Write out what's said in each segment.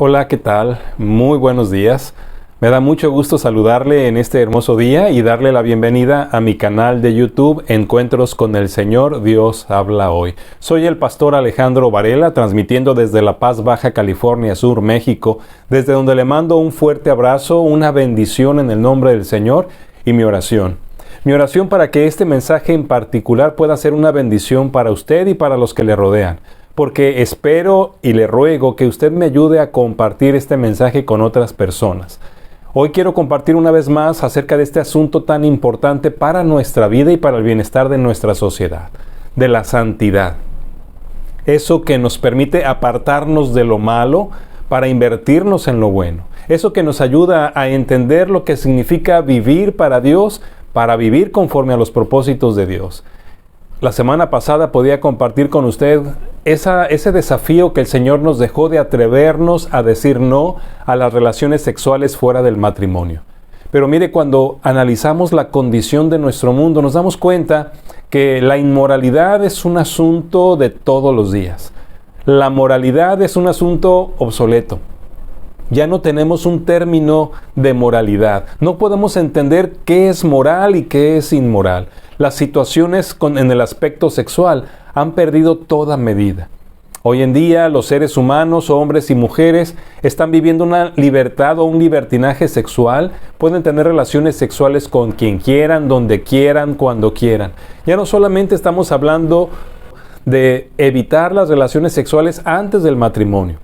Hola, ¿qué tal? Muy buenos días. Me da mucho gusto saludarle en este hermoso día y darle la bienvenida a mi canal de YouTube Encuentros con el Señor, Dios habla hoy. Soy el pastor Alejandro Varela, transmitiendo desde La Paz, Baja California Sur, México, desde donde le mando un fuerte abrazo, una bendición en el nombre del Señor y mi oración. Mi oración para que este mensaje en particular pueda ser una bendición para usted y para los que le rodean, porque espero y le ruego que usted me ayude a compartir este mensaje con otras personas. Hoy quiero compartir una vez más acerca de este asunto tan importante para nuestra vida y para el bienestar de nuestra sociedad, de la santidad. Eso que nos permite apartarnos de lo malo para invertirnos en lo bueno. Eso que nos ayuda a entender lo que significa vivir para Dios, para vivir conforme a los propósitos de Dios. La semana pasada podía compartir con usted ese desafío que el Señor nos dejó de atrevernos a decir no a las relaciones sexuales fuera del matrimonio. Pero mire, cuando analizamos la condición de nuestro mundo, nos damos cuenta que la inmoralidad es un asunto de todos los días. La moralidad es un asunto obsoleto. Ya no tenemos un término de moralidad. No podemos entender qué es moral y qué es inmoral. Las situaciones en el aspecto sexual han perdido toda medida. Hoy en día los seres humanos, hombres y mujeres, están viviendo una libertad o un libertinaje sexual. Pueden tener relaciones sexuales con quien quieran, donde quieran, cuando quieran. Ya no solamente estamos hablando de evitar las relaciones sexuales antes del matrimonio.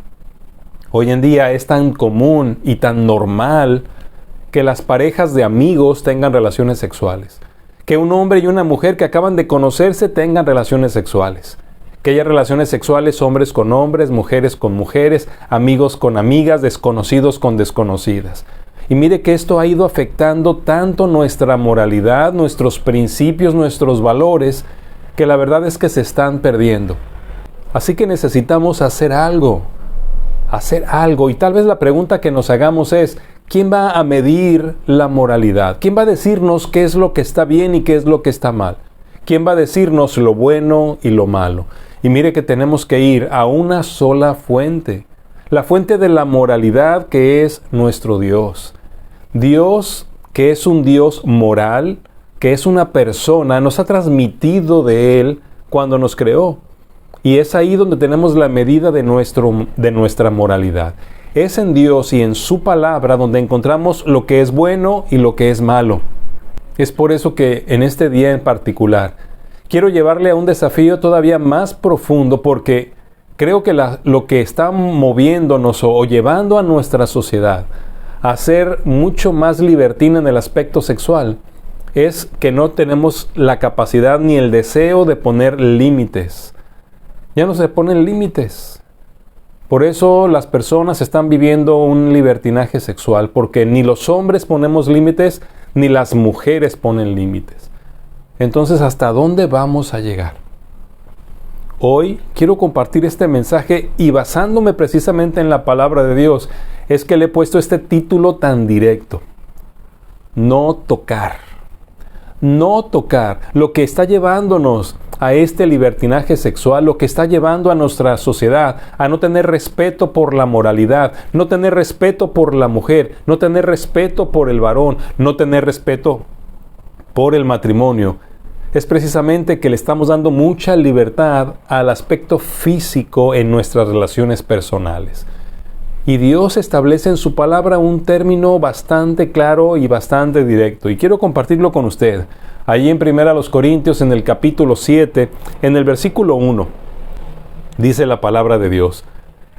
Hoy en día es tan común y tan normal que las parejas de amigos tengan relaciones sexuales. Que un hombre y una mujer que acaban de conocerse tengan relaciones sexuales. Que haya relaciones sexuales hombres con hombres, mujeres con mujeres, amigos con amigas, desconocidos con desconocidas. Y mire que esto ha ido afectando tanto nuestra moralidad, nuestros principios, nuestros valores, que la verdad es que se están perdiendo. Así que necesitamos hacer algo. Y tal vez la pregunta que nos hagamos es, ¿quién va a medir la moralidad? ¿Quién va a decirnos qué es lo que está bien y qué es lo que está mal? ¿Quién va a decirnos lo bueno y lo malo? Y mire que tenemos que ir a una sola fuente, la fuente de la moralidad, que es nuestro Dios. Dios, que es un Dios moral, que es una persona, nos ha transmitido de Él cuando nos creó. Y es ahí donde tenemos la medida de nuestra moralidad. Es en Dios y en su palabra donde encontramos lo que es bueno y lo que es malo. Es por eso que en este día en particular quiero llevarle a un desafío todavía más profundo, porque creo que lo que está moviéndonos o llevando a nuestra sociedad a ser mucho más libertina en el aspecto sexual es que no tenemos la capacidad ni el deseo de poner límites. Ya no se ponen límites. Por eso las personas están viviendo un libertinaje sexual, porque ni los hombres ponemos límites, ni las mujeres ponen límites. Entonces, ¿hasta dónde vamos a llegar? Hoy quiero compartir este mensaje y basándome precisamente en la palabra de Dios, es que le he puesto este título tan directo. No tocar. No tocar. Lo que está llevándonos a este libertinaje sexual, lo que está llevando a nuestra sociedad a no tener respeto por la moralidad, no tener respeto por la mujer, no tener respeto por el varón, no tener respeto por el matrimonio, es precisamente que le estamos dando mucha libertad al aspecto físico en nuestras relaciones personales. Y Dios establece en su palabra un término bastante claro y bastante directo. Y quiero compartirlo con usted. Allí en 1 Corintios, en el capítulo 7, en el versículo 1, dice la palabra de Dios: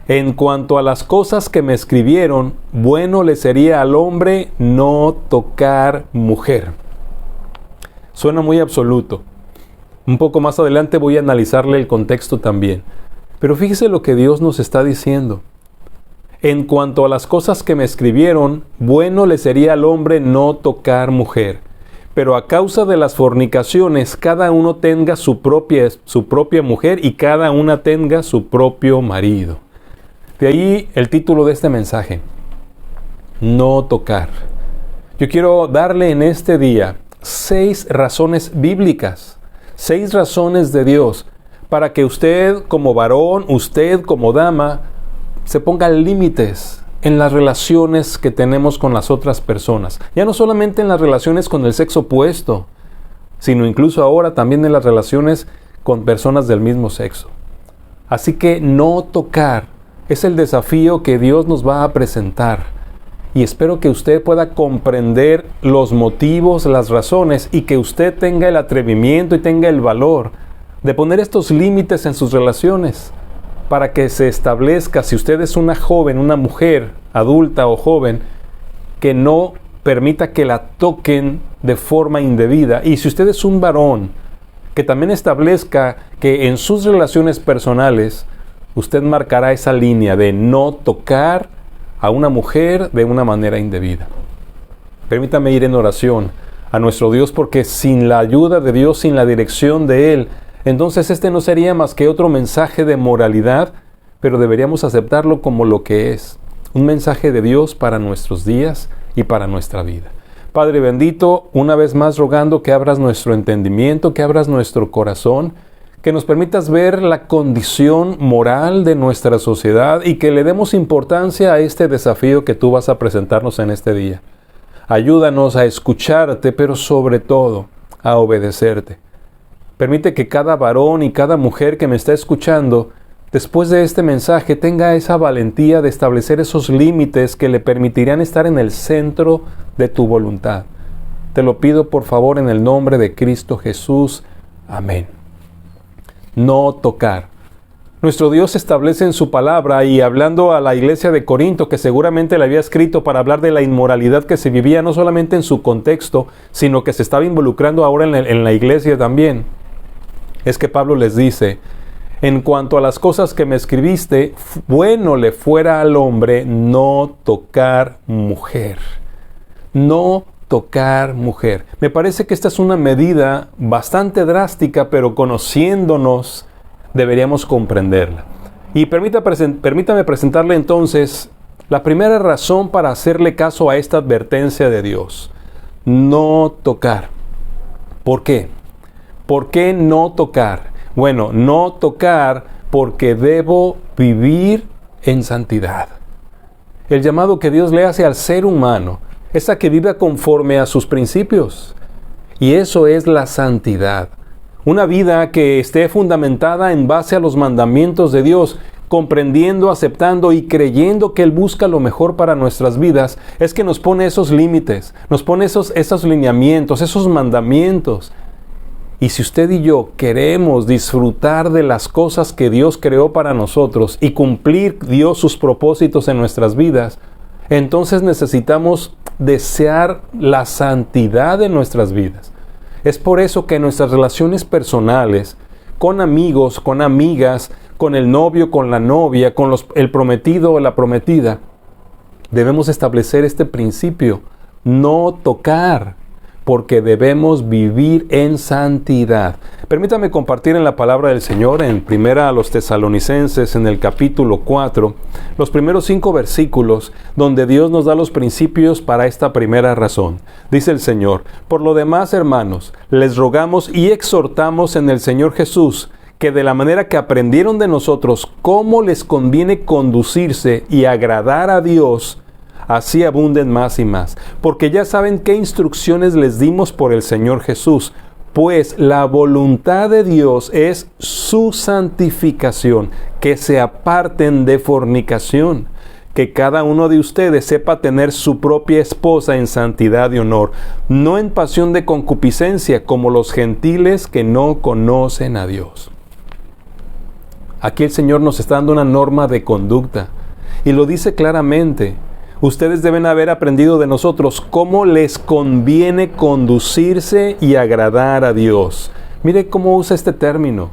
en cuanto a las cosas que me escribieron, bueno le sería al hombre no tocar mujer. Suena muy absoluto. Un poco más adelante voy a analizarle el contexto también. Pero fíjese lo que Dios nos está diciendo. En cuanto a las cosas que me escribieron, bueno le sería al hombre no tocar mujer. Pero a causa de las fornicaciones, cada uno tenga su propia mujer y cada una tenga su propio marido. De ahí el título de este mensaje. No tocar. Yo quiero darle en este día 6 razones bíblicas, 6 razones de Dios, para que usted como varón, usted como dama, se ponga límites en las relaciones que tenemos con las otras personas. Ya no solamente en las relaciones con el sexo opuesto, sino incluso ahora también en las relaciones con personas del mismo sexo. Así que no tocar es el desafío que Dios nos va a presentar. Y espero que usted pueda comprender los motivos, las razones, y que usted tenga el atrevimiento y tenga el valor de poner estos límites en sus relaciones, para que se establezca, si usted es una joven, una mujer adulta o joven, que no permita que la toquen de forma indebida. Y si usted es un varón, que también establezca que en sus relaciones personales usted marcará esa línea de no tocar a una mujer de una manera indebida. Permítame ir en oración a nuestro Dios, porque sin la ayuda de Dios, sin la dirección de Él, entonces este no sería más que otro mensaje de moralidad, pero deberíamos aceptarlo como lo que es, un mensaje de Dios para nuestros días y para nuestra vida. Padre bendito, una vez más rogando que abras nuestro entendimiento, que abras nuestro corazón, que nos permitas ver la condición moral de nuestra sociedad y que le demos importancia a este desafío que tú vas a presentarnos en este día. Ayúdanos a escucharte, pero sobre todo a obedecerte. Permite que cada varón y cada mujer que me está escuchando, después de este mensaje, tenga esa valentía de establecer esos límites que le permitirán estar en el centro de tu voluntad. Te lo pido por favor en el nombre de Cristo Jesús. Amén. No tocar. Nuestro Dios establece en su palabra, y hablando a la iglesia de Corinto, que seguramente le había escrito para hablar de la inmoralidad que se vivía no solamente en su contexto, sino que se estaba involucrando ahora en la iglesia también, es que Pablo les dice: en cuanto a las cosas que me escribiste, bueno le fuera al hombre no tocar mujer. No tocar mujer. Me parece que esta es una medida bastante drástica, pero conociéndonos deberíamos comprenderla. Y permítame presentarle entonces la primera razón para hacerle caso a esta advertencia de Dios. No tocar. ¿Por qué? ¿Por qué no tocar? Bueno, no tocar porque debo vivir en santidad. El llamado que Dios le hace al ser humano es a que viva conforme a sus principios. Y eso es la santidad. Una vida que esté fundamentada en base a los mandamientos de Dios, comprendiendo, aceptando y creyendo que Él busca lo mejor para nuestras vidas, es que nos pone esos límites, nos pone esos lineamientos, esos mandamientos. Y si usted y yo queremos disfrutar de las cosas que Dios creó para nosotros y cumplir Dios sus propósitos en nuestras vidas, entonces necesitamos desear la santidad en nuestras vidas. Es por eso que en nuestras relaciones personales, con amigos, con amigas, con el novio, con la novia, con el prometido o la prometida, debemos establecer este principio: no tocar, porque debemos vivir en santidad. Permítame compartir en la palabra del Señor en primera a los Tesalonicenses, en el capítulo 4, los primeros 5 versículos, donde Dios nos da los principios para esta primera razón. Dice el Señor: por lo demás, hermanos, les rogamos y exhortamos en el Señor Jesús, que de la manera que aprendieron de nosotros cómo les conviene conducirse y agradar a Dios, así abunden más y más, porque ya saben qué instrucciones les dimos por el Señor Jesús, pues la voluntad de Dios es su santificación, que se aparten de fornicación, que cada uno de ustedes sepa tener su propia esposa en santidad y honor, no en pasión de concupiscencia, como los gentiles que no conocen a Dios. Aquí el Señor nos está dando una norma de conducta, y lo dice claramente: ustedes deben haber aprendido de nosotros cómo les conviene conducirse y agradar a Dios. Mire cómo usa este término.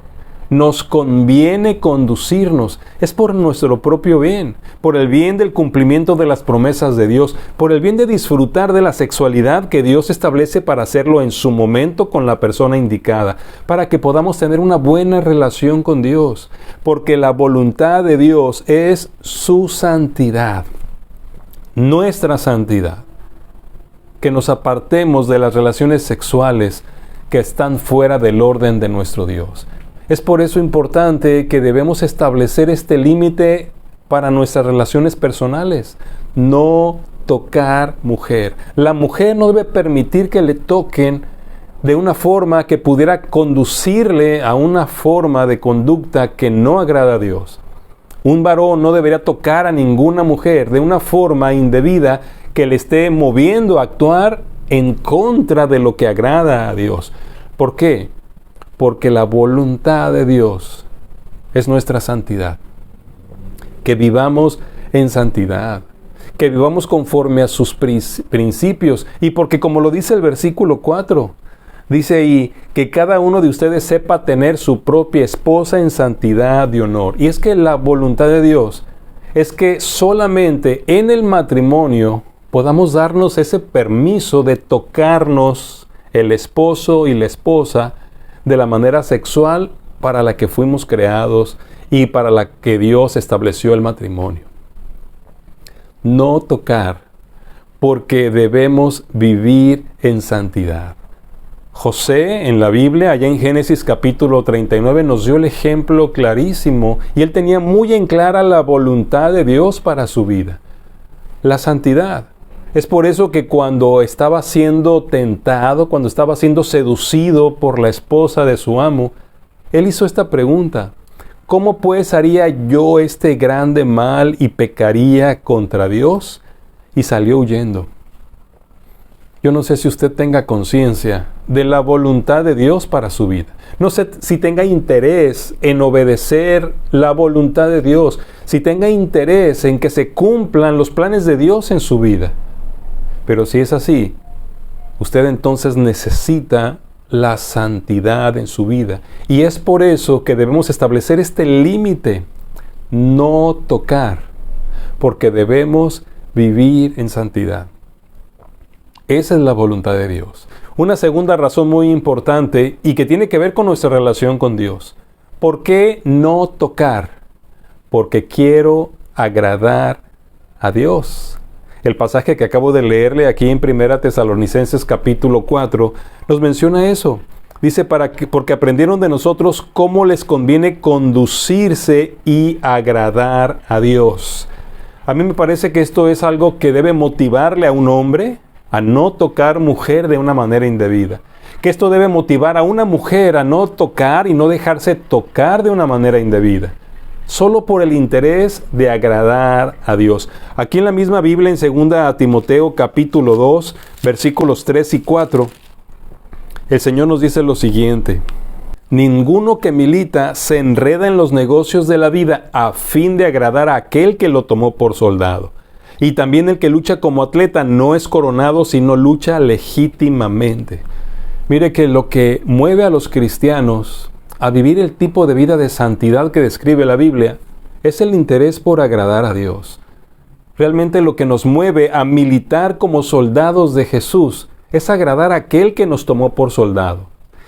Nos conviene conducirnos. Es por nuestro propio bien, por el bien del cumplimiento de las promesas de Dios, por el bien de disfrutar de la sexualidad que Dios establece para hacerlo en su momento con la persona indicada, para que podamos tener una buena relación con Dios, porque la voluntad de Dios es su santidad. Nuestra santidad, que nos apartemos de las relaciones sexuales que están fuera del orden de nuestro Dios. Es por eso importante que debemos establecer este límite para nuestras relaciones personales. No tocar mujer. La mujer no debe permitir que le toquen de una forma que pudiera conducirle a una forma de conducta que no agrada a Dios. Un varón no debería tocar a ninguna mujer de una forma indebida que le esté moviendo a actuar en contra de lo que agrada a Dios. ¿Por qué? Porque la voluntad de Dios es nuestra santidad. Que vivamos en santidad, que vivamos conforme a sus principios, y porque como lo dice el versículo 4, dice ahí que cada uno de ustedes sepa tener su propia esposa en santidad y honor. Y es que la voluntad de Dios es que solamente en el matrimonio podamos darnos ese permiso de tocarnos el esposo y la esposa de la manera sexual para la que fuimos creados y para la que Dios estableció el matrimonio. No tocar, porque debemos vivir en santidad. José en la Biblia, allá en Génesis capítulo 39, nos dio el ejemplo clarísimo, y él tenía muy en clara la voluntad de Dios para su vida, la santidad. Es por eso que cuando estaba siendo tentado, cuando estaba siendo seducido por la esposa de su amo, él hizo esta pregunta: ¿cómo pues haría yo este grande mal y pecaría contra Dios? Y salió huyendo. Yo no sé si usted tenga conciencia de la voluntad de Dios para su vida. No sé si tenga interés en obedecer la voluntad de Dios, si tenga interés en que se cumplan los planes de Dios en su vida. Pero si es así, usted entonces necesita la santidad en su vida. Y es por eso que debemos establecer este límite: no tocar, porque debemos vivir en santidad. Esa es la voluntad de Dios. Una segunda razón muy importante y que tiene que ver con nuestra relación con Dios. ¿Por qué no tocar? Porque quiero agradar a Dios. El pasaje que acabo de leerle aquí en 1 Tesalonicenses capítulo 4 nos menciona eso. Dice, porque aprendieron de nosotros cómo les conviene conducirse y agradar a Dios. A mí me parece que esto es algo que debe motivarle a un hombre a no tocar mujer de una manera indebida. Que esto debe motivar a una mujer a no tocar y no dejarse tocar de una manera indebida. Solo por el interés de agradar a Dios. Aquí en la misma Biblia, en 2 Timoteo capítulo 2, versículos 3 y 4, el Señor nos dice lo siguiente: ninguno que milita se enreda en los negocios de la vida a fin de agradar a aquel que lo tomó por soldado. Y también el que lucha como atleta no es coronado, sino lucha legítimamente. Mire que lo que mueve a los cristianos a vivir el tipo de vida de santidad que describe la Biblia es el interés por agradar a Dios. Realmente lo que nos mueve a militar como soldados de Jesús es agradar a aquel que nos tomó por soldado.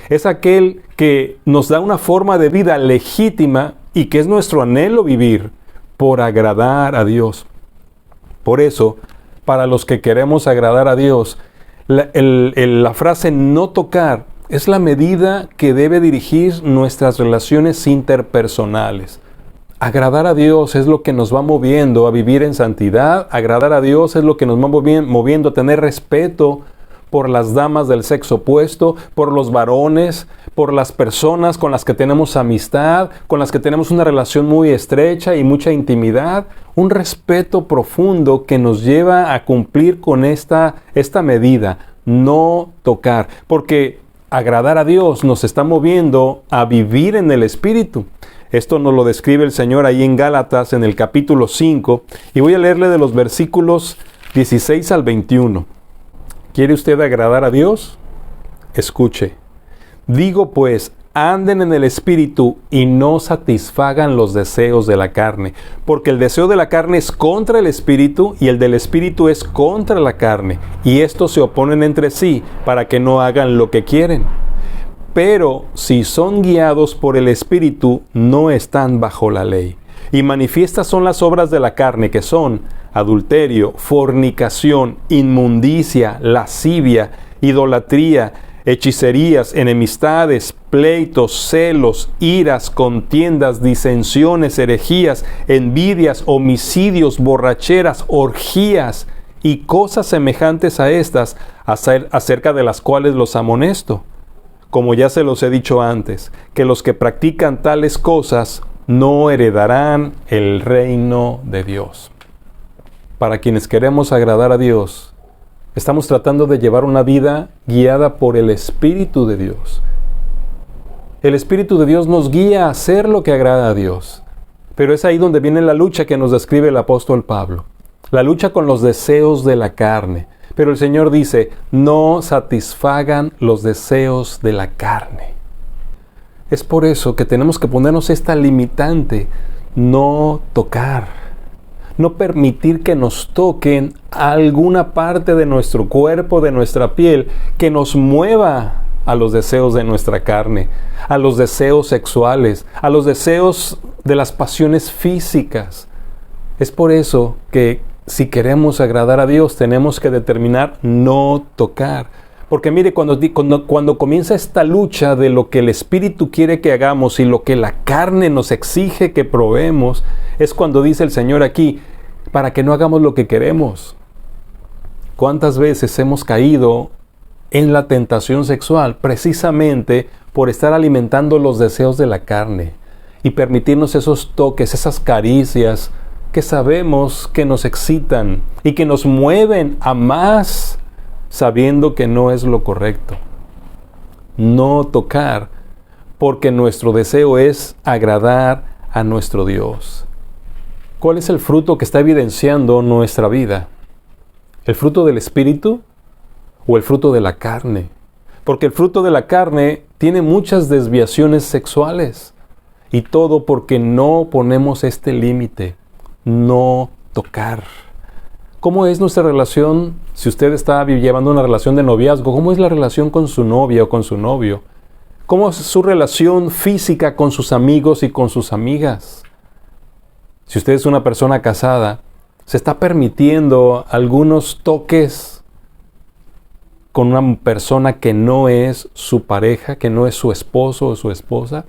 Es aquel que nos da una forma de vida legítima y que es nuestro anhelo vivir por agradar a Dios. Por eso, para los que queremos agradar a Dios, la frase no tocar es la medida que debe dirigir nuestras relaciones interpersonales. Agradar a Dios es lo que nos va moviendo a vivir en santidad. Agradar a Dios es lo que nos va moviendo a tener respeto por las damas del sexo opuesto, por los varones, por las personas con las que tenemos amistad, con las que tenemos una relación muy estrecha y mucha intimidad. Un respeto profundo que nos lleva a cumplir con esta medida, no tocar. Porque agradar a Dios nos está moviendo a vivir en el Espíritu. Esto nos lo describe el Señor ahí en Gálatas, en el capítulo 5. Y voy a leerle de los versículos 16 al 21. ¿Quiere usted agradar a Dios? Escuche. Digo pues, anden en el Espíritu y no satisfagan los deseos de la carne, porque el deseo de la carne es contra el Espíritu y el del Espíritu es contra la carne, y estos se oponen entre sí para que no hagan lo que quieren. Pero si son guiados por el Espíritu, no están bajo la ley. Y manifiestas son las obras de la carne, que son adulterio, fornicación, inmundicia, lascivia, idolatría, hechicerías, enemistades, pleitos, celos, iras, contiendas, disensiones, herejías, envidias, homicidios, borracheras, orgías y cosas semejantes a estas, acerca de las cuales los amonesto. Como ya se los he dicho antes, que los que practican tales cosas no heredarán el reino de Dios. Para quienes queremos agradar a Dios, estamos tratando de llevar una vida guiada por el Espíritu de Dios. El Espíritu de Dios nos guía a hacer lo que agrada a Dios. Pero es ahí donde viene la lucha que nos describe el apóstol Pablo. La lucha con los deseos de la carne. Pero el Señor dice, no satisfagan los deseos de la carne. Es por eso que tenemos que ponernos esta limitante, no tocar. No permitir que nos toquen alguna parte de nuestro cuerpo, de nuestra piel, que nos mueva a los deseos de nuestra carne, a los deseos sexuales, a los deseos de las pasiones físicas. Es por eso que si queremos agradar a Dios, tenemos que determinar no tocar. Porque mire, cuando comienza esta lucha de lo que el Espíritu quiere que hagamos y lo que la carne nos exige que probemos, es cuando dice el Señor aquí, para que no hagamos lo que queremos. ¿Cuántas veces hemos caído en la tentación sexual precisamente por estar alimentando los deseos de la carne y permitirnos esos toques, esas caricias que sabemos que nos excitan y que nos mueven a más, sabiendo que no es lo correcto? No tocar, porque nuestro deseo es agradar a nuestro Dios. ¿Cuál es el fruto que está evidenciando nuestra vida? ¿El fruto del Espíritu o el fruto de la carne? Porque el fruto de la carne tiene muchas desviaciones sexuales. Y todo porque no ponemos este límite, no tocar. ¿Cómo es nuestra relación si usted está llevando una relación de noviazgo? ¿Cómo es la relación con su novia o con su novio? ¿Cómo es su relación física con sus amigos y con sus amigas? Si usted es una persona casada, ¿se está permitiendo algunos toques con una persona que no es su pareja, que no es su esposo o su esposa?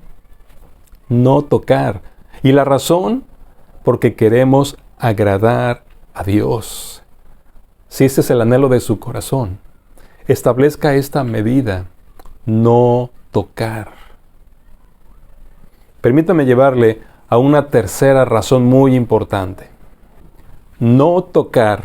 No tocar. ¿Y la razón? Porque queremos agradar a Dios. Si ese es el anhelo de su corazón, establezca esta medida, no tocar. Permítame llevarle a una tercera razón muy importante. No tocar.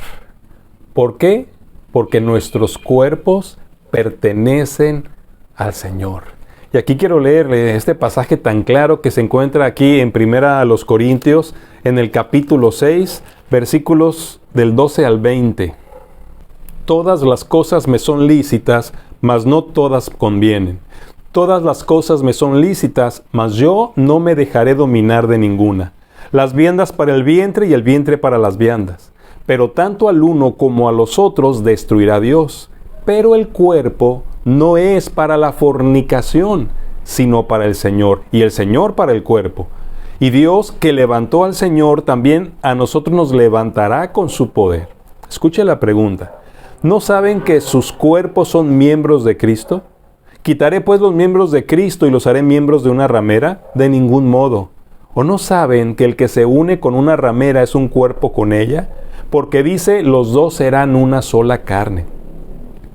¿Por qué? Porque nuestros cuerpos pertenecen al Señor. Y aquí quiero leerle este pasaje tan claro que se encuentra aquí en 1 Corintios, en el capítulo 6, versículos del 12 al 20. Todas las cosas me son lícitas, mas no todas convienen. Todas las cosas me son lícitas, mas yo no me dejaré dominar de ninguna. Las viandas para el vientre y el vientre para las viandas. Pero tanto al uno como a los otros destruirá Dios. Pero el cuerpo no es para la fornicación, sino para el Señor, y el Señor para el cuerpo. Y Dios, que levantó al Señor, también a nosotros nos levantará con su poder. Escuche la pregunta. ¿No saben que sus cuerpos son miembros de Cristo? ¿Quitaré pues los miembros de Cristo y los haré miembros de una ramera? De ningún modo. ¿O no saben que el que se une con una ramera es un cuerpo con ella? Porque dice, los dos serán una sola carne.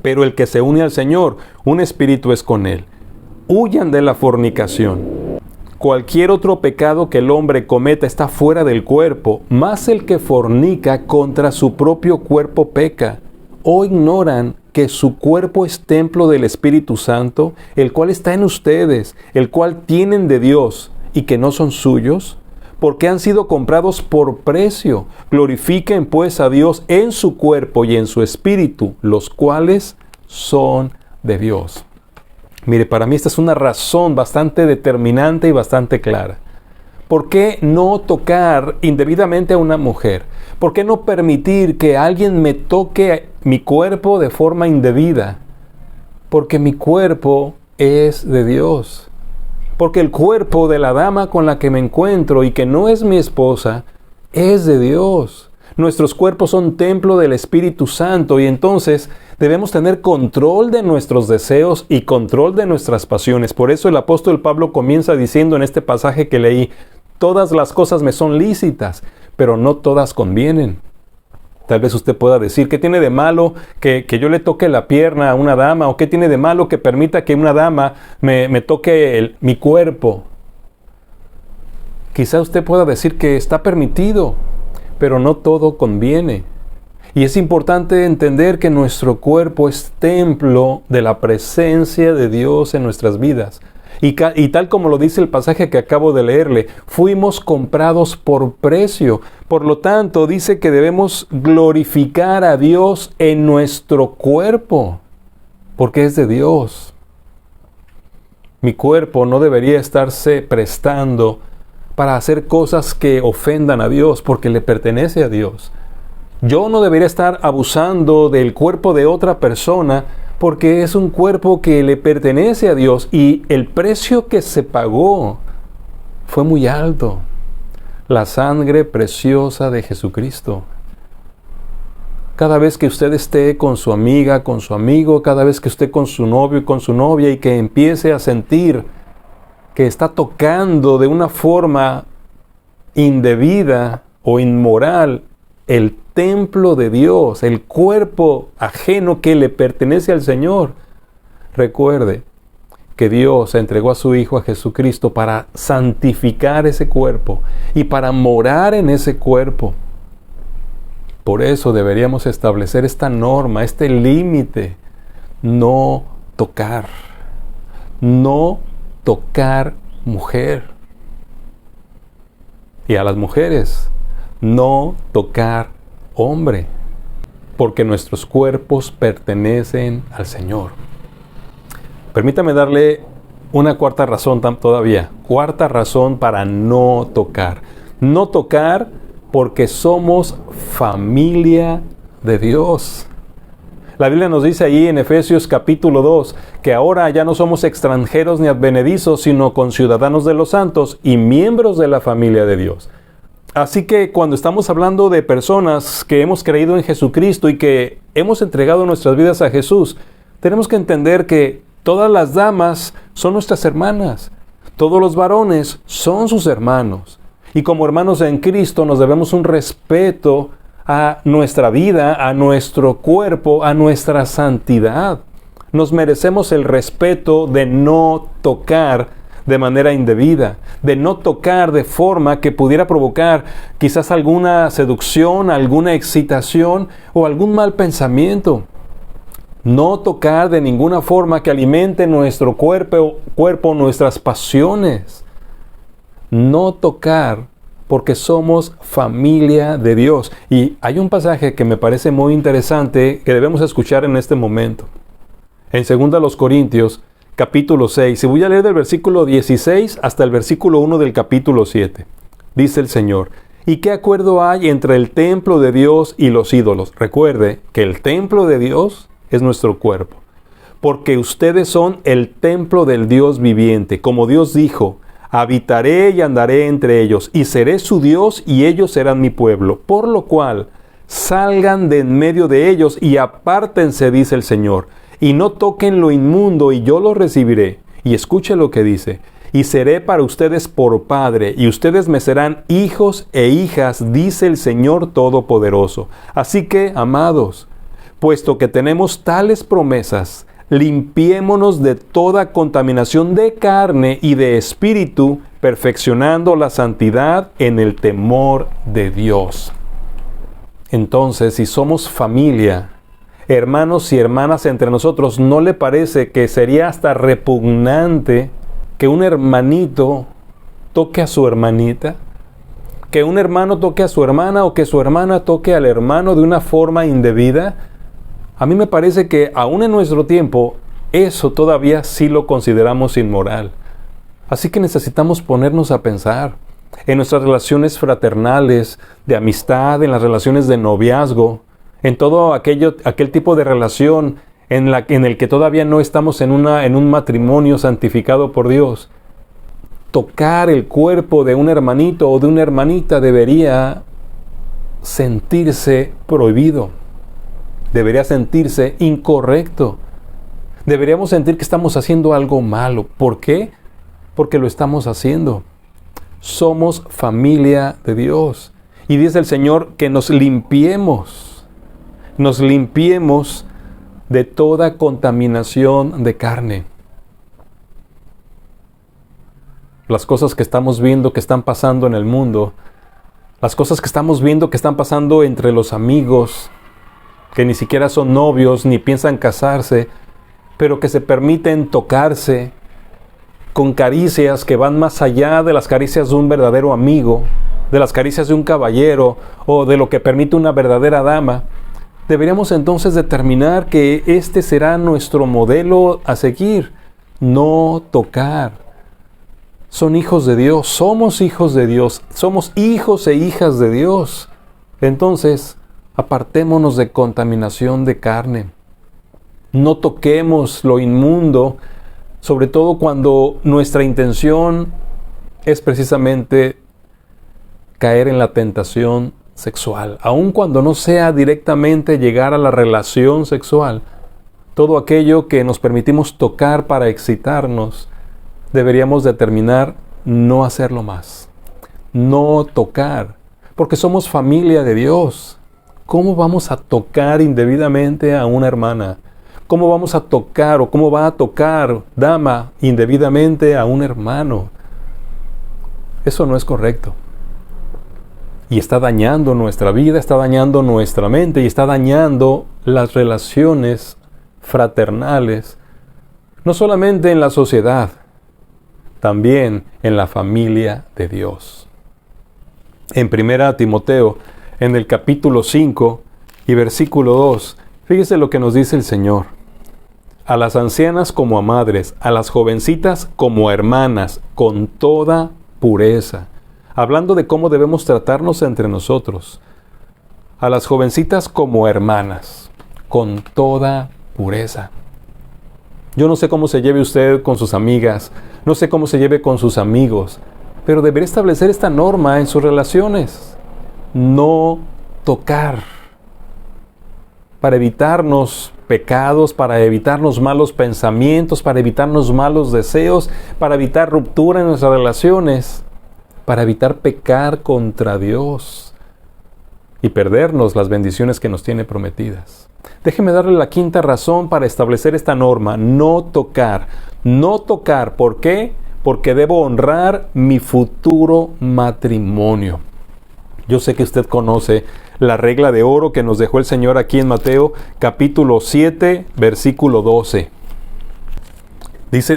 Pero el que se une al Señor, un espíritu es con él. Huyan de la fornicación. Cualquier otro pecado que el hombre cometa está fuera del cuerpo, mas el que fornica contra su propio cuerpo peca. ¿O ignoran que su cuerpo es templo del Espíritu Santo, el cual está en ustedes, el cual tienen de Dios, y que no son suyos? Porque han sido comprados por precio. Glorifiquen pues a Dios en su cuerpo y en su espíritu, los cuales son de Dios. Mire, para mí esta es una razón bastante determinante y bastante clara. ¿Por qué no tocar indebidamente a una mujer? ¿Por qué no permitir que alguien me toque mi cuerpo de forma indebida? Porque mi cuerpo es de Dios. Porque el cuerpo de la dama con la que me encuentro y que no es mi esposa, es de Dios. Nuestros cuerpos son templo del Espíritu Santo y entonces debemos tener control de nuestros deseos y control de nuestras pasiones. Por eso el apóstol Pablo comienza diciendo en este pasaje que leí: todas las cosas me son lícitas, pero no todas convienen. Tal vez usted pueda decir: ¿qué tiene de malo que yo le toque la pierna a una dama? ¿O qué tiene de malo que permita que una dama me toque mi cuerpo? Quizá usted pueda decir que está permitido, pero no todo conviene. Y es importante entender que nuestro cuerpo es templo de la presencia de Dios en nuestras vidas. Y tal como lo dice el pasaje que acabo de leerle, fuimos comprados por precio. Por lo tanto, dice que debemos glorificar a Dios en nuestro cuerpo, porque es de Dios. Mi cuerpo no debería estarse prestando para hacer cosas que ofendan a Dios, porque le pertenece a Dios. Yo no debería estar abusando del cuerpo de otra persona, porque es un cuerpo que le pertenece a Dios y el precio que se pagó fue muy alto. La sangre preciosa de Jesucristo. Cada vez que usted esté con su amiga, con su amigo, cada vez que esté con su novio y con su novia y que empiece a sentir que está tocando de una forma indebida o inmoral el templo de Dios, el cuerpo ajeno que le pertenece al Señor, recuerde que Dios entregó a su Hijo, a Jesucristo, para santificar ese cuerpo y para morar en ese cuerpo. Por eso deberíamos establecer esta norma, este límite: no tocar. No tocar mujer. Y a las mujeres, no tocar hombre, porque nuestros cuerpos pertenecen al Señor. Permítame darle una cuarta razón todavía. Cuarta razón para no tocar. No tocar porque somos familia de Dios. La Biblia nos dice ahí en Efesios capítulo 2 que ahora ya no somos extranjeros ni advenedizos, sino conciudadanos de los santos y miembros de la familia de Dios. Así que cuando estamos hablando de personas que hemos creído en Jesucristo y que hemos entregado nuestras vidas a Jesús, tenemos que entender que todas las damas son nuestras hermanas, todos los varones son sus hermanos. Y como hermanos en Cristo nos debemos un respeto a nuestra vida, a nuestro cuerpo, a nuestra santidad. Nos merecemos el respeto de no tocar de manera indebida, de no tocar de forma que pudiera provocar quizás alguna seducción, alguna excitación o algún mal pensamiento. No tocar de ninguna forma que alimente nuestro cuerpo, nuestras pasiones. No tocar porque somos familia de Dios. Y hay un pasaje que me parece muy interesante que debemos escuchar en este momento. En 2 Corintios, capítulo 6, y voy a leer del versículo 16 hasta el versículo 1 del capítulo 7. Dice el Señor: ¿y qué acuerdo hay entre el templo de Dios y los ídolos? Recuerde que el templo de Dios es nuestro cuerpo, porque ustedes son el templo del Dios viviente. Como Dios dijo: habitaré y andaré entre ellos, y seré su Dios, y ellos serán mi pueblo. Por lo cual, salgan de en medio de ellos y apártense, dice el Señor, y no toquen lo inmundo, y yo los recibiré. Y escuche lo que dice: y seré para ustedes por padre, y ustedes me serán hijos e hijas, dice el Señor Todopoderoso. Así que, amados, puesto que tenemos tales promesas, limpiémonos de toda contaminación de carne y de espíritu, perfeccionando la santidad en el temor de Dios. Entonces, si somos familia, hermanos y hermanas entre nosotros, ¿no le parece que sería hasta repugnante que un hermanito toque a su hermanita? ¿Que un hermano toque a su hermana o que su hermana toque al hermano de una forma indebida? A mí me parece que aún en nuestro tiempo, eso todavía sí lo consideramos inmoral. Así que necesitamos ponernos a pensar en nuestras relaciones fraternales, de amistad, en las relaciones de noviazgo, en todo aquel tipo de relación en el que todavía no estamos en un matrimonio santificado por Dios. Tocar el cuerpo de un hermanito o de una hermanita debería sentirse prohibido. Debería sentirse incorrecto. Deberíamos sentir que estamos haciendo algo malo. ¿Por qué? Porque lo estamos haciendo. Somos familia de Dios. Y dice el Señor que nos limpiemos de toda contaminación de carne. Las cosas que estamos viendo que están pasando en el mundo, las cosas que estamos viendo que están pasando entre los amigos, que ni siquiera son novios ni piensan casarse, pero que se permiten tocarse con caricias que van más allá de las caricias de un verdadero amigo, de las caricias de un caballero o de lo que permite una verdadera dama. Deberíamos entonces determinar que este será nuestro modelo a seguir. No tocar. Son hijos de Dios, somos hijos de Dios, somos hijos e hijas de Dios. Entonces, apartémonos de contaminación de carne. No toquemos lo inmundo, sobre todo cuando nuestra intención es precisamente caer en la tentación sexual. Aun cuando no sea directamente llegar a la relación sexual, todo aquello que nos permitimos tocar para excitarnos, deberíamos determinar no hacerlo más. No tocar, porque somos familia de Dios. ¿Cómo vamos a tocar indebidamente a una hermana? ¿Cómo vamos a tocar o cómo va a tocar, dama, indebidamente a un hermano? Eso no es correcto. Y está dañando nuestra vida, está dañando nuestra mente y está dañando las relaciones fraternales, no solamente en la sociedad, también en la familia de Dios. En 1 Timoteo, en el capítulo 5 y versículo 2, fíjese lo que nos dice el Señor. A las ancianas como a madres, a las jovencitas como a hermanas, con toda pureza. Hablando de cómo debemos tratarnos entre nosotros. A las jovencitas como hermanas, con toda pureza. Yo no sé cómo se lleve usted con sus amigas, no sé cómo se lleve con sus amigos, pero debería establecer esta norma en sus relaciones. No tocar. Para evitarnos pecados, para evitarnos malos pensamientos, para evitarnos malos deseos, para evitar ruptura en nuestras relaciones, para evitar pecar contra Dios y perdernos las bendiciones que nos tiene prometidas. Déjeme darle la quinta razón para establecer esta norma: no tocar. No tocar, ¿por qué? Porque debo honrar mi futuro matrimonio. Yo sé que usted conoce la regla de oro que nos dejó el Señor aquí en Mateo, capítulo 7, versículo 12.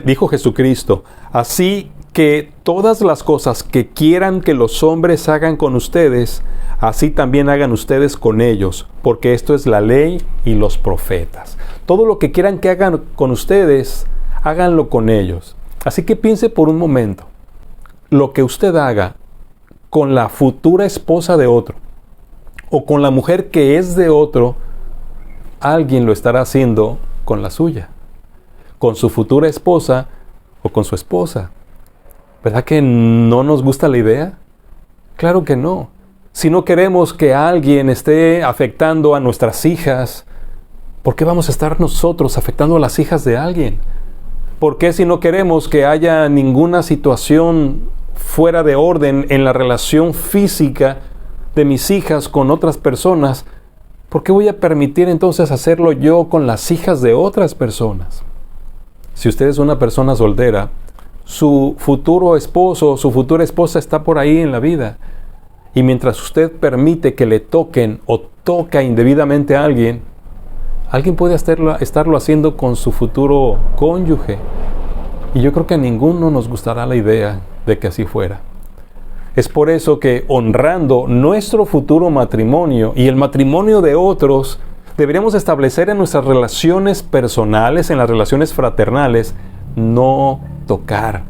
Dijo Jesucristo: así que todas las cosas que quieran que los hombres hagan con ustedes, así también hagan ustedes con ellos, porque esto es la ley y los profetas. Todo lo que quieran que hagan con ustedes, háganlo con ellos. Así que piense por un momento, lo que usted haga con la futura esposa de otro, o con la mujer que es de otro, alguien lo estará haciendo con la suya, con su futura esposa o con su esposa. ¿Verdad que no nos gusta la idea? Claro que no. Si no queremos que alguien esté afectando a nuestras hijas, ¿por qué vamos a estar nosotros afectando a las hijas de alguien? ¿Por qué si no queremos que haya ninguna situación fuera de orden en la relación física de mis hijas con otras personas, por qué voy a permitir entonces hacerlo yo con las hijas de otras personas? Si usted es una persona soltera, su futuro esposo o su futura esposa está por ahí en la vida. Y mientras usted permite que le toquen o toca indebidamente a alguien, alguien puede estarlo haciendo con su futuro cónyuge. Y yo creo que a ninguno nos gustará la idea de que así fuera. Es por eso que honrando nuestro futuro matrimonio y el matrimonio de otros, deberíamos establecer en nuestras relaciones personales, en las relaciones fraternales, no tocar.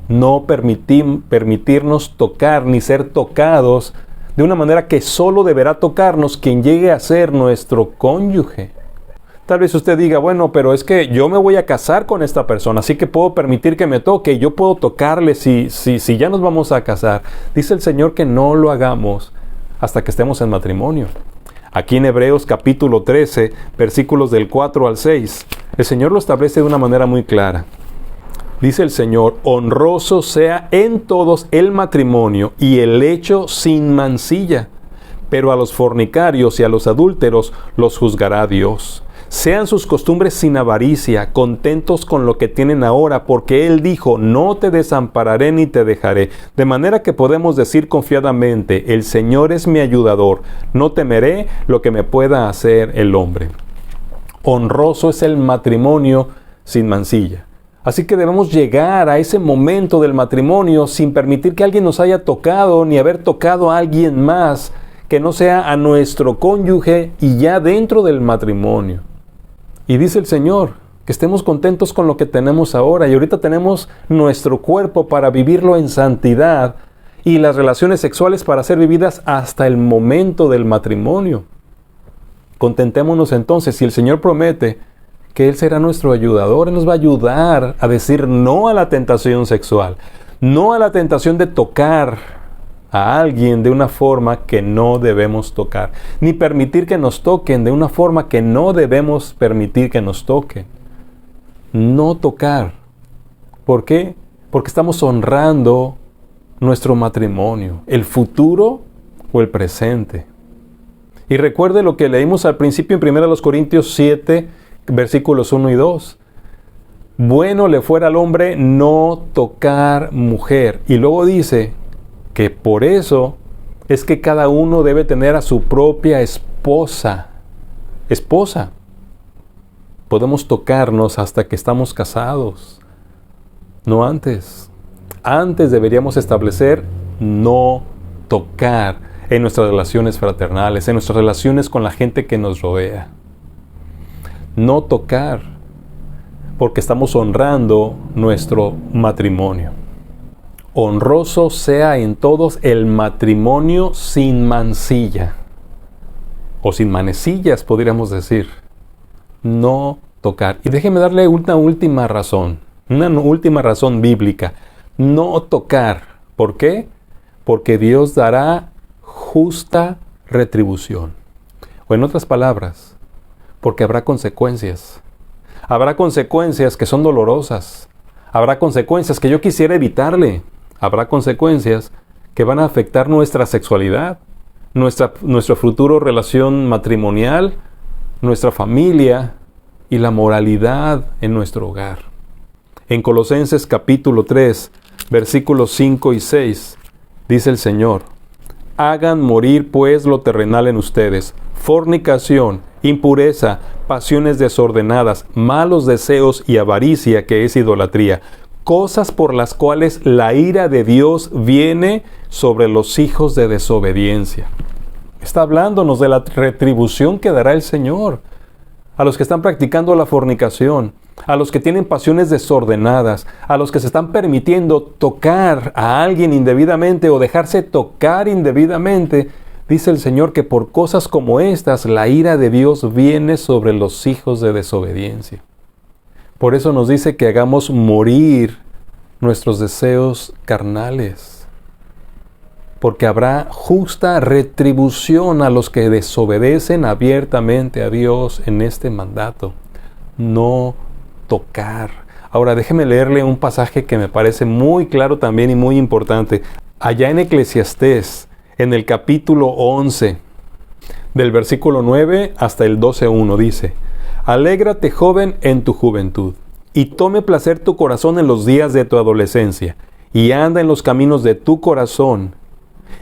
No permitirnos tocar ni ser tocados de una manera que solo deberá tocarnos quien llegue a ser nuestro cónyuge. Tal vez usted diga, bueno, pero es que yo me voy a casar con esta persona, así que puedo permitir que me toque, yo puedo tocarle si ya nos vamos a casar. Dice el Señor que no lo hagamos hasta que estemos en matrimonio. Aquí en Hebreos capítulo 13, versículos del 4 al 6, el Señor lo establece de una manera muy clara. Dice el Señor: honroso sea en todos el matrimonio y el lecho sin mancilla, pero a los fornicarios y a los adúlteros los juzgará Dios. Sean sus costumbres sin avaricia, contentos con lo que tienen ahora, porque Él dijo: no te desampararé ni te dejaré. De manera que podemos decir confiadamente: el Señor es mi ayudador, no temeré lo que me pueda hacer el hombre. Honroso es el matrimonio sin mancilla. Así que debemos llegar a ese momento del matrimonio sin permitir que alguien nos haya tocado, ni haber tocado a alguien más que no sea a nuestro cónyuge y ya dentro del matrimonio. Y dice el Señor que estemos contentos con lo que tenemos ahora. Y ahorita tenemos nuestro cuerpo para vivirlo en santidad y las relaciones sexuales para ser vividas hasta el momento del matrimonio. Contentémonos entonces. Si el Señor promete que Él será nuestro ayudador, Él nos va a ayudar a decir no a la tentación sexual, no a la tentación de tocar a alguien de una forma que no debemos tocar, ni permitir que nos toquen de una forma que no debemos permitir que nos toquen. No tocar. ¿Por qué? Porque estamos honrando nuestro matrimonio, el futuro o el presente. Y recuerde lo que leímos al principio en 1 Corintios 7, versículos 1 y 2. Bueno le fuera al hombre no tocar mujer. Y luego dice que por eso es que cada uno debe tener a su propia esposa. Esposa. Podemos tocarnos hasta que estamos casados, no antes. Antes deberíamos establecer no tocar en nuestras relaciones fraternales, en nuestras relaciones con la gente que nos rodea. No tocar, porque estamos honrando nuestro matrimonio. Honroso sea en todos el matrimonio sin mancilla, o sin manecillas, podríamos decir. No tocar. Y déjeme darle una última razón bíblica. No tocar. ¿Por qué? Porque Dios dará justa retribución. O en otras palabras, porque habrá consecuencias. Habrá consecuencias que son dolorosas. Habrá consecuencias que yo quisiera evitarle. Habrá consecuencias que van a afectar nuestra sexualidad, nuestra futura relación matrimonial, nuestra familia y la moralidad en nuestro hogar. En Colosenses capítulo 3, versículos 5 y 6, dice el Señor: hagan morir pues lo terrenal en ustedes: fornicación, impureza, pasiones desordenadas, malos deseos y avaricia, que es idolatría, cosas por las cuales la ira de Dios viene sobre los hijos de desobediencia. Está hablándonos de la retribución que dará el Señor a los que están practicando la fornicación, a los que tienen pasiones desordenadas, a los que se están permitiendo tocar a alguien indebidamente o dejarse tocar indebidamente. Dice el Señor que por cosas como estas la ira de Dios viene sobre los hijos de desobediencia. Por eso nos dice que hagamos morir nuestros deseos carnales, porque habrá justa retribución a los que desobedecen abiertamente a Dios en este mandato. No tocar. Ahora déjeme leerle un pasaje que me parece muy claro también y muy importante. Allá en Eclesiastés, en el capítulo 11, del versículo 9 hasta el 12:1, dice: alégrate, joven, en tu juventud, y tome placer tu corazón en los días de tu adolescencia, y anda en los caminos de tu corazón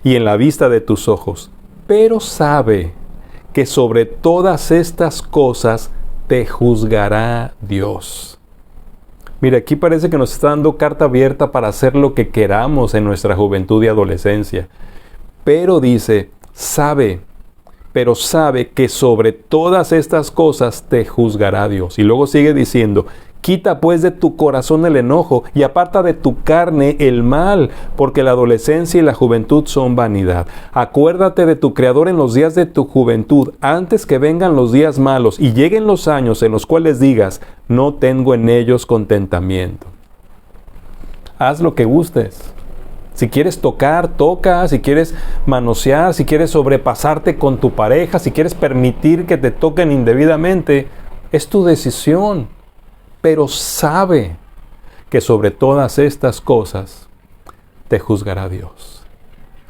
y en la vista de tus ojos. Pero sabe que sobre todas estas cosas te juzgará Dios. Mira, aquí parece que nos está dando carta abierta para hacer lo que queramos en nuestra juventud y adolescencia. Pero dice, pero sabe que sobre todas estas cosas te juzgará Dios. Y luego sigue diciendo: quita pues de tu corazón el enojo y aparta de tu carne el mal, porque la adolescencia y la juventud son vanidad. Acuérdate de tu Creador en los días de tu juventud, antes que vengan los días malos y lleguen los años en los cuales digas: no tengo en ellos contentamiento. Haz lo que gustes. Si quieres tocar, toca. Si quieres manosear, si quieres sobrepasarte con tu pareja, si quieres permitir que te toquen indebidamente, es tu decisión. Pero sabe que sobre todas estas cosas te juzgará Dios.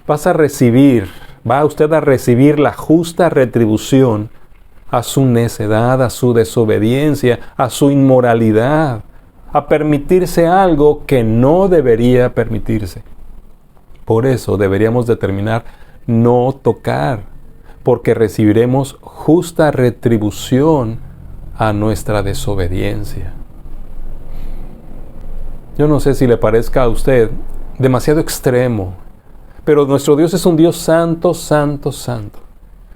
Va usted a recibir la justa retribución a su necedad, a su desobediencia, a su inmoralidad, a permitirse algo que no debería permitirse. Por eso deberíamos determinar no tocar, porque recibiremos justa retribución a nuestra desobediencia. Yo no sé si le parezca a usted demasiado extremo, pero nuestro Dios es un Dios santo, santo, santo.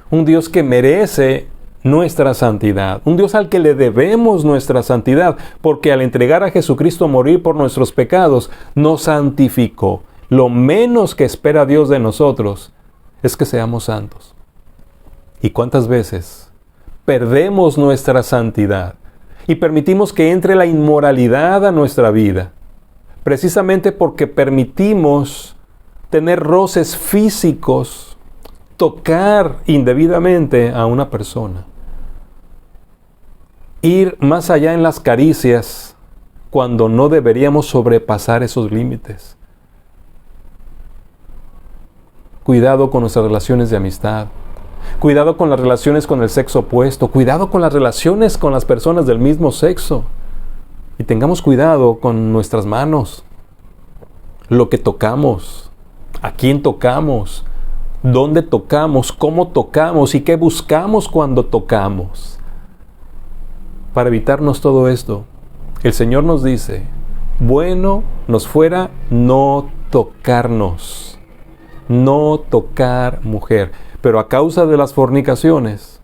Un Dios que merece nuestra santidad. Un Dios al que le debemos nuestra santidad, porque al entregar a Jesucristo a morir por nuestros pecados, nos santificó. Lo menos que espera Dios de nosotros es que seamos santos. ¿Y cuántas veces perdemos nuestra santidad y permitimos que entre la inmoralidad a nuestra vida? Precisamente porque permitimos tener roces físicos, tocar indebidamente a una persona, ir más allá en las caricias cuando no deberíamos sobrepasar esos límites. Cuidado con nuestras relaciones de amistad, cuidado con las relaciones con el sexo opuesto, cuidado con las relaciones con las personas del mismo sexo. Y tengamos cuidado con nuestras manos, lo que tocamos, a quién tocamos, dónde tocamos, cómo tocamos y qué buscamos cuando tocamos. Para evitarnos todo esto, el Señor nos dice, bueno nos fuera no tocarnos, no tocar mujer, pero a causa de las fornicaciones,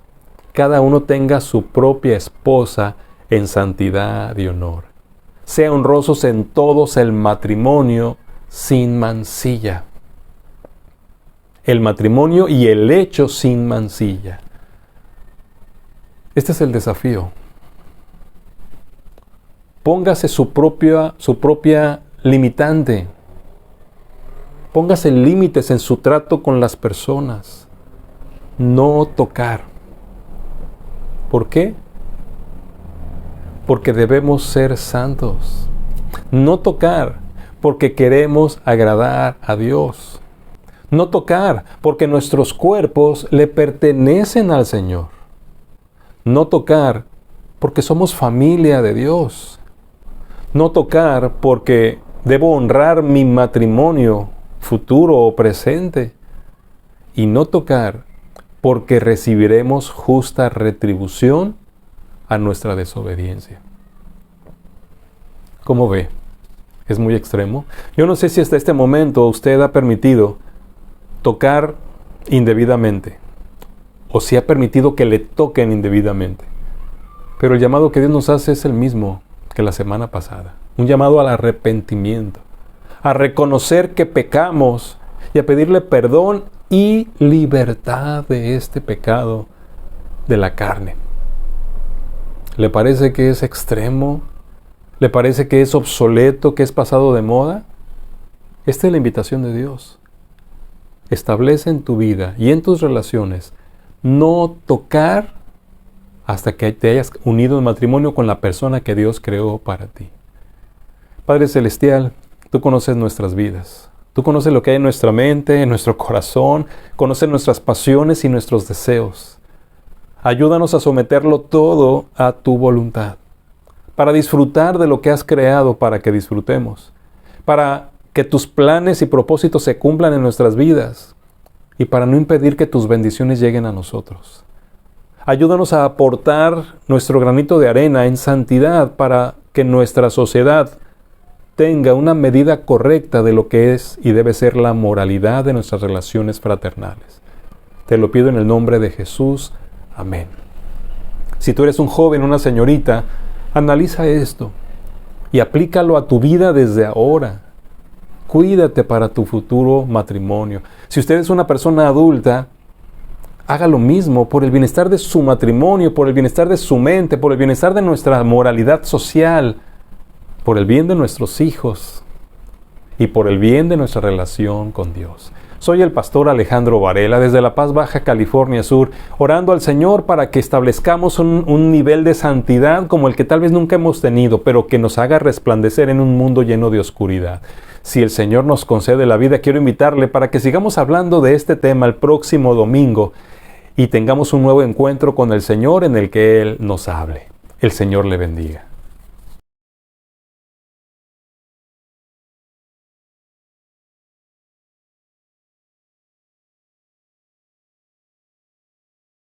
cada uno tenga su propia esposa en santidad y honor. Sea honrosos en todos el matrimonio sin mancilla. El matrimonio y el hecho sin mancilla. Este es el desafío. Póngase su propia limitante. Póngase límites en su trato con las personas. No tocar. ¿Por qué? Porque debemos ser santos. No tocar porque queremos agradar a Dios. No tocar porque nuestros cuerpos le pertenecen al Señor. No tocar porque somos familia de Dios. No tocar porque debo honrar mi matrimonio futuro o presente. Y no tocar porque recibiremos justa retribución a nuestra desobediencia. ¿Cómo ve? ¿Es muy extremo? Yo no sé si hasta este momento usted ha permitido tocar indebidamente o si ha permitido que le toquen indebidamente. Pero el llamado que Dios nos hace es el mismo que la semana pasada. Un llamado al arrepentimiento, a reconocer que pecamos y a pedirle perdón y libertad de este pecado de la carne. ¿Le parece que es extremo? ¿Le parece que es obsoleto, que es pasado de moda? Esta es la invitación de Dios. Establece en tu vida y en tus relaciones no tocar hasta que te hayas unido en matrimonio con la persona que Dios creó para ti. Padre Celestial, tú conoces nuestras vidas. Tú conoces lo que hay en nuestra mente, en nuestro corazón, conoces nuestras pasiones y nuestros deseos. Ayúdanos a someterlo todo a tu voluntad, para disfrutar de lo que has creado para que disfrutemos, para que tus planes y propósitos se cumplan en nuestras vidas y para no impedir que tus bendiciones lleguen a nosotros. Ayúdanos a aportar nuestro granito de arena en santidad para que nuestra sociedad tenga una medida correcta de lo que es y debe ser la moralidad de nuestras relaciones fraternales. Te lo pido en el nombre de Jesús. Amén. Si tú eres un joven, una señorita, analiza esto y aplícalo a tu vida desde ahora. Cuídate para tu futuro matrimonio. Si usted es una persona adulta, haga lo mismo por el bienestar de su matrimonio, por el bienestar de su mente, por el bienestar de nuestra moralidad social, por el bien de nuestros hijos. y por el bien de nuestra relación con Dios. Soy el pastor Alejandro Varela desde La Paz, Baja California Sur, orando al Señor para que establezcamos un nivel de santidad como el que tal vez nunca hemos tenido, pero que nos haga resplandecer en un mundo lleno de oscuridad. Si el Señor nos concede la vida, quiero invitarle para que sigamos hablando de este tema el próximo domingo y tengamos un nuevo encuentro con el Señor en el que Él nos hable. El Señor le bendiga.